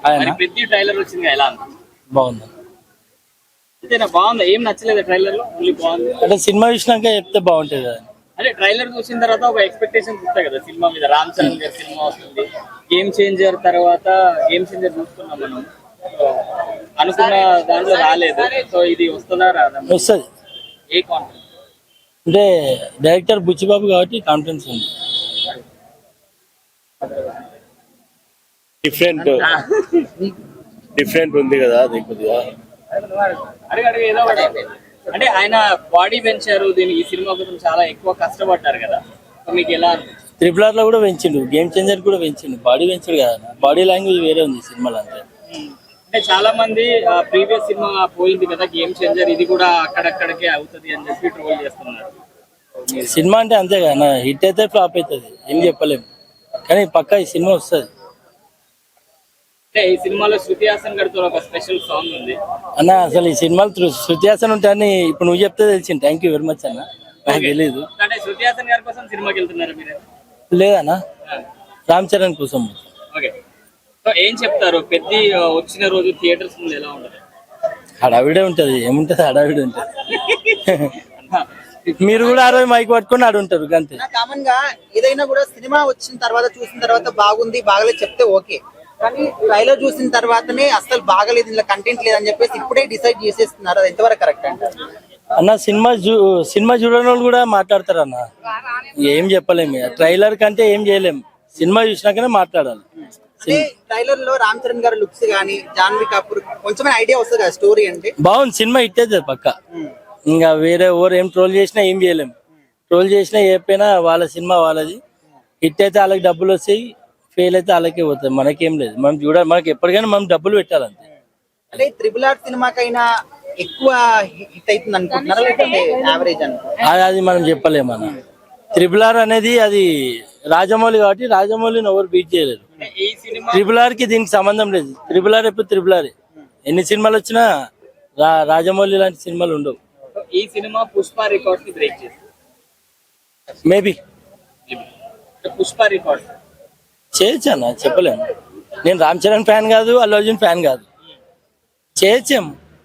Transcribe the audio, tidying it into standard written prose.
ఆయన ప్రతి ట్రైలర్ వచ్చింది ఎలా బాగుంది. అంతేనా? బాగుంది. ఏం నచ్చలేదు ట్రైలర్ లో? బాగుంది అంటే సినిమా చూసినాక చెప్తే బాగుంటుంది కదా. అంటే ట్రైలర్ చూసిన తర్వాత ఒక ఎక్స్పెక్టేషన్ ఉంటాయి కదా సినిమా మీద. రామ్ చరణ్ గారి సినిమా వస్తుంది, గేమ్ చేంజర్ తర్వాత గేమ్ చేంజర్ చూస్తున్నాం మనం. అనుకున్న దాంట్లో రాలేదు. సో ఇది వస్తుందా రాదా? వస్తుంది. A confidence? అంటే డైరెక్టర్ బుచ్చిబాబు కాబట్టి కాన్ఫిడెన్స్ ఉంది. డిఫరెంట్ ఉంది కదా అది కొద్దిగా. అడిగి ఏదో ఒకటి. అంటే ఆయన బాడీ పెంచారు, దీనికి ఈ సినిమా కోసం చాలా ఎక్కువ కష్టపడ్డారు కదా. మీకు ఎలా అనిపించింది? RRR లో కూడా పెంచిండు, గేమ్ చేంజర్ కూడా పెంచిండు. బాడీ పెంచాడు కదా, బాడీ లాంగ్వేజ్ వేరే ఉంది సినిమాలో. అంతే. అంటే చాలా మంది ప్రీవియస్ సినిమా పోయింది కదా గేమ్ చేంజర్, ఇది కూడా అక్కడక్కడికే అవుతుంది అని చెప్పి ట్రోల్ చేస్తున్నారు. సినిమా అంటే అంతే కదా, హిట్ అయితే ఫ్లాప్ అవుతుంది, ఏం చెప్పలేము. కానీ పక్కా ఈ సినిమా వస్తుంది. అంటే ఈ సినిమాలో శృతి హాసన్ గారితో ఒక స్పెషల్ సాంగ్ ఉంది అన్న. అసలు ఈ సినిమాలో శృతి హాసన్ ఉంటాయని ఇప్పుడు నువ్వు చెప్తే తెలిసింది. థ్యాంక్ యూ వెరీ మచ్ అన్న, నాకు తెలియదు. అంటే శృతి హాసన్ గారి కోసం సినిమాకి వెళ్తున్నారా మీరు? లేదన్నా, రామ్ చరణ్ కోసం. ఓకే. సో ఏం చెప్తారు? పెద్ద వచ్చిన రోజు థియేటర్స్ ముందు ఎలా ఉంటుంది? హడావిడే ఉంటది, ఏముంటది హడావిడి ఉంటది. మీరు కూడా ఆ రోజు మైక్ పట్టుకొని ఆడుంటారు అంతే. కామన్ గా ఏదైనా కూడా సినిమా వచ్చిన తర్వాత చూసిన తర్వాత బాగుంది బాగలేదు చెప్తే ఓకే, కానీ ట్రైలర్ చూసిన తర్వాతనే అసలు బాగలేదు, ఇలా కంటెంట్ లేదని చెప్పేసి ఇప్పుడే డిసైడ్ చేసేస్తున్నారు. అది ఎంతవరకు కరెక్ట్ అంటారు అన్న? సినిమా చూడని వాళ్ళు కూడా మాట్లాడతారు అన్న, ఏం చెప్పలేము. ట్రైలర్ కంటే ఏం చేయలేము, సినిమా చూసినాకనే మాట్లాడాలి. అంటే ట్రైలర్ లో రామ్ చరణ్ గారి లుక్స్ గానీ, జాన్వీ కపూర్ కొంచెం ఐడియా వస్తుంది కదా స్టోరీ అంటే. బాగుంది సినిమా, హిట్ అవుతుంది పక్క. ఇంకా వేరే ఎవరు ఏం ట్రోల్ చేసినా ఏం చేయలేము. ట్రోల్ చేసినా చెప్పినా వాళ్ళ సినిమా వాళ్ళది. హిట్ అయితే వాళ్ళకి డబ్బులు వస్తాయి, ఫెయిల్ అయితే వాళ్ళకే పోతుంది, మనకేం లేదు. మనం చూడాలి, మనకి ఎప్పటికైనా మనం డబ్బులు పెట్టాలంతే. అంటే RRR సినిమాకైనా ఎక్కువ హిట్ అవుతుంది అనుకుంటున్నారా లేకపోతే యావరేజ్ అనుకుంటున్నారా? అది మనం చెప్పలేమన్నా. RRR అనేది అది రాజమౌళి కాబట్టి రాజమౌళిని ఎవరు బీట్ చేయలేరు. RRR కి దీనికి సంబంధం లేదు. RRR ఎప్పుడు RRR. ఎన్ని సినిమాలు వచ్చినా రాజమౌళి లాంటి సినిమాలు ఉండవు. ఈ సినిమా పుష్ప రికార్డ్ ని బ్రేక్ చేసింది. మేబీ పుష్ప రికార్డ్ చేయొచ్చు అన్న, చెప్పలేము. నేను రామ్ చరణ్ ఫ్యాన్ కాదు, అల్లు అర్జున్ ఫ్యాన్ కాదు, చేయొచ్చేమో.